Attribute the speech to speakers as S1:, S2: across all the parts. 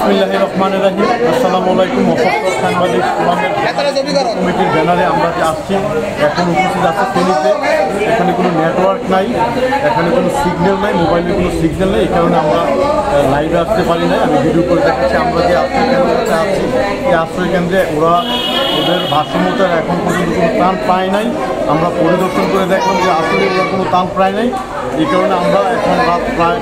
S1: বিসমিল্লাহির রহমানির রহিম। আসসালামু আলাইকুম। মফস্বল সাংবাদিক কমিটির ব্যানারে আমরা যে আসছি, এখন উপস্থিত আছে ফেনীতে। এখানে কোনো নেটওয়ার্ক নাই, এখানে কোনো সিগন্যাল নাই, মোবাইলের কোনো সিগন্যাল নেই। এই কারণে আমরা লাইভে আসতে পারি না। আমি ভিডিও করে দেখাচ্ছি আমরা যে আশ্রয় কেন্দ্রতে আছি। এই আশ্রয় কেন্দ্রে ওদের ভারসাম্যতার এখন পর্যন্ত কোনো ত্রাণ পায় নাই। আমরা পরিদর্শন করে দেখলাম যে আসলে ওরা কোনো ত্রাণ পায় নাই। এই কারণে আমরা এখন রাত প্রায়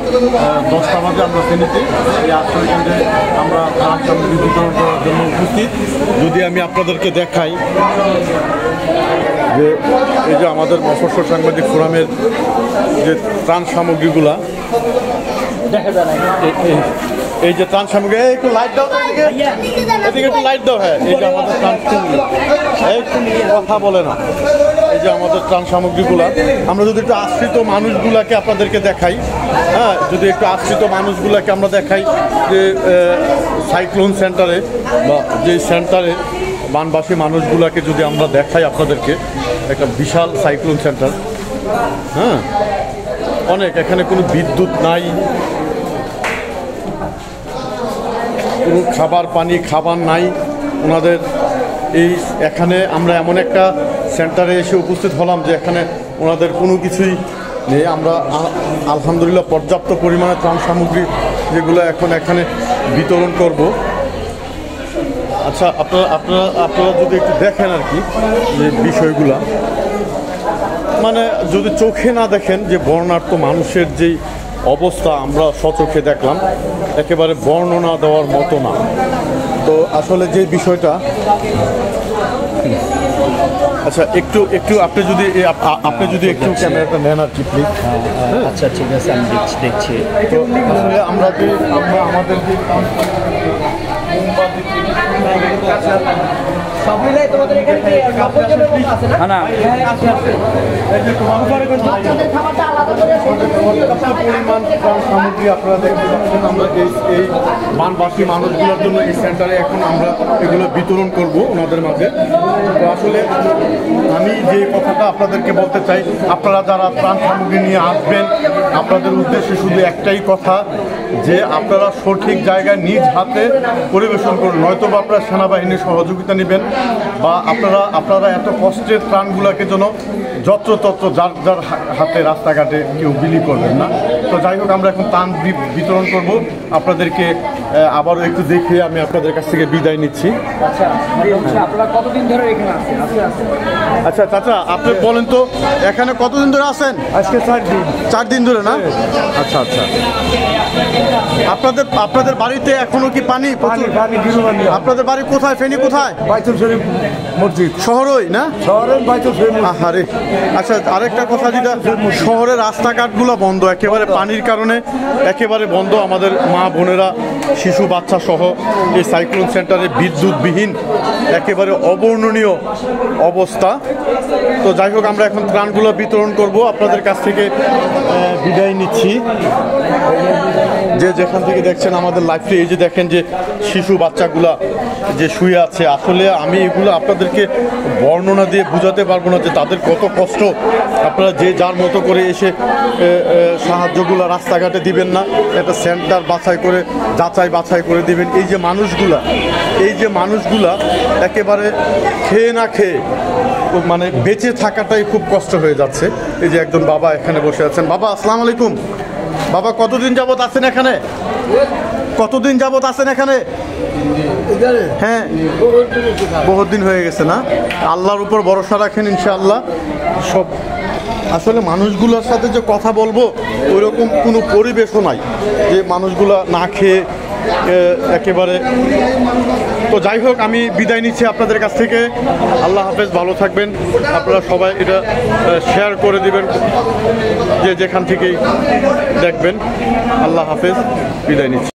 S1: 10টা বাজে আমরা ফেনীতে এই আশ্রয় কেন্দ্রে আমরা ত্রাণ সামগ্রী বিতরণ করার জন্য উপস্থিত। যদি আমি আপনাদেরকে দেখাই যে এই যে আমাদের মফস্বল সাংবাদিক ফোরামের যে ত্রাণ সামগ্রীগুলা, এই যে ত্রাণ সামগ্রী, একটু লাইট দাও, এদিকে একটু লাইট দাও। হ্যাঁ, এই যে আমাদের ত্রাণ কথা বলে না, এই যে আমাদের ত্রাণ সামগ্রীগুলা। আমরা যদি একটু আশ্রিত মানুষগুলাকে আপনাদেরকে দেখাই, হ্যাঁ, যদি একটু আশ্রিত মানুষগুলাকে আমরা দেখাই যে সাইক্লোন সেন্টারে বা যে সেন্টারে বানবাসী মানুষগুলাকে যদি আমরা দেখাই আপনাদেরকে, একটা বিশাল সাইক্লোন সেন্টার। হ্যাঁ, অনেক, এখানে কোনো বিদ্যুৎ নাই, কোনো খাবার নাই ওনাদের। এখানে আমরা এমন একটা সেন্টারে এসে উপস্থিত হলাম যে এখানে ওনাদের কোনো কিছুই নেই। আমরা আলহামদুলিল্লাহ পর্যাপ্ত পরিমাণে ত্রাণ সামগ্রী যেগুলো এখন এখানে বিতরণ করব। আচ্ছা, আপনারা যদি একটু দেখেন আর কি যে বিষয়গুলা, মানে যদি চোখে না দেখেন যে বর্ণাঢ্য মানুষের যেই অবস্থা আমরা সচোখে দেখলাম, একেবারে বর্ণনা দেওয়ার মতো না। তো আসলে যে বিষয়টা, আচ্ছা একটু আপনি যদি একটু ক্যামেরাটা নেন আর কি প্লিজ।
S2: আচ্ছা, ঠিক আছে, আমি দেখছি।
S1: তো আসলে আমরা আমাদের যে সামগ্রী আপনারা দেখতে পাচ্ছেন, আমরা এই বানবাসী মানুষগুলোর জন্য এই সেন্টারে এখন আমরা এগুলো বিতরণ করব ওনাদের মাঝে। তো আসলে আমি যে কথাটা আপনাদেরকে বলতে চাই, আপনারা যারা ত্রাণ সামগ্রী নিয়ে আসবেন, আপনাদের উদ্দেশ্যে শুধু একটাই কথা যে আপনারা সঠিক জায়গায় নিজ হাতে পরিবেশন করুন, নয়তো বা আপনারা সেনাবাহিনীর সহযোগিতা নেবেন, বা আপনারা এত কষ্টের ত্রাণগুলোকে যেন যত্রতত্র যার হাতে রাস্তাঘাটে কেউ বিলি করবেন না। তো যাই হোক, আমরা এখন ত্রাণ বিতরণ করব আপনাদেরকে। আবারও একটু দেখে আমি আপনাদের কাছ থেকে বিদায় নিচ্ছি।
S2: আপনারা কতদিন ধরে এখানে আছেন?
S1: আচ্ছা চাচা, আপনি বলেন তো এখানে কতদিন ধরে আছেন?
S2: আজকে 4 দিন।
S1: 4 দিন ধরে না? আচ্ছা। আপনাদের বাড়িতে এখনো কি পানি? আপনাদের বাড়ি কোথায়? ফেনী কোথায়?
S2: বাইতুল শরীফ মসজিদ।
S1: শহরই না?
S2: শহরের বাইতুল শরীফ।
S1: আরে আচ্ছা, আরেকটা কথা, যেটা শহরের রাস্তাঘাটগুলো বন্ধ, একেবারে পানির কারণে একেবারে বন্ধ। আমাদের মা বোনেরা, শিশু বাচ্চা সহ এই সাইক্লোন সেন্টারে বিদ্যুৎবিহীন একেবারে অবর্ণনীয় অবস্থা। তো যাই হোক, আমরা এখন ত্রাণগুলো বিতরণ করব। আপনাদের কাছ থেকে বিদায় নিচ্ছি। যে যেখান থেকে দেখছেন আমাদের লাইফে, এই যে দেখেন যে শিশু বাচ্চাগুলা যে শুয়ে আছে, আসলে আমি এগুলো আপনাদেরকে বর্ণনা দিয়ে বোঝাতে পারবো না যে তাদের কত কষ্ট। আপনারা যে যার মতো করে এসে সাহায্যগুলো রাস্তাঘাটে দিবেন না, একটা সেন্টার যাচাই বাছাই করে দিবেন। এই যে মানুষগুলা একেবারে খেয়ে না খেয়ে মানে বেঁচে থাকাটাই খুব কষ্ট হয়ে যাচ্ছে। এই যে একজন বাবা এখানে বসে আছেন। বাবা, আসসালামু আলাইকুম। বাবা, কতদিন যাবত আছেন এখানে? হ্যাঁ, বহুত দিন হয়ে গেছে না? আল্লাহর উপর ভরসা রাখেন, ইনশাআল্লাহ সব। আসলে মানুষগুলোর সাথে যে কথা বলবো ওইরকম কোনো পরিবেশও নাই, যে মানুষগুলা না খেয়ে একেবারে। তো যাই হোক, আমি বিদায় নিচ্ছি আপনাদের কাছ থেকে। আল্লাহ হাফেজ, ভালো থাকবেন। আপনারা সবাই এটা শেয়ার করে দিবেন যে যেখান থেকেই দেখবেন। আল্লাহ হাফেজ, বিদায় নিচ্ছি।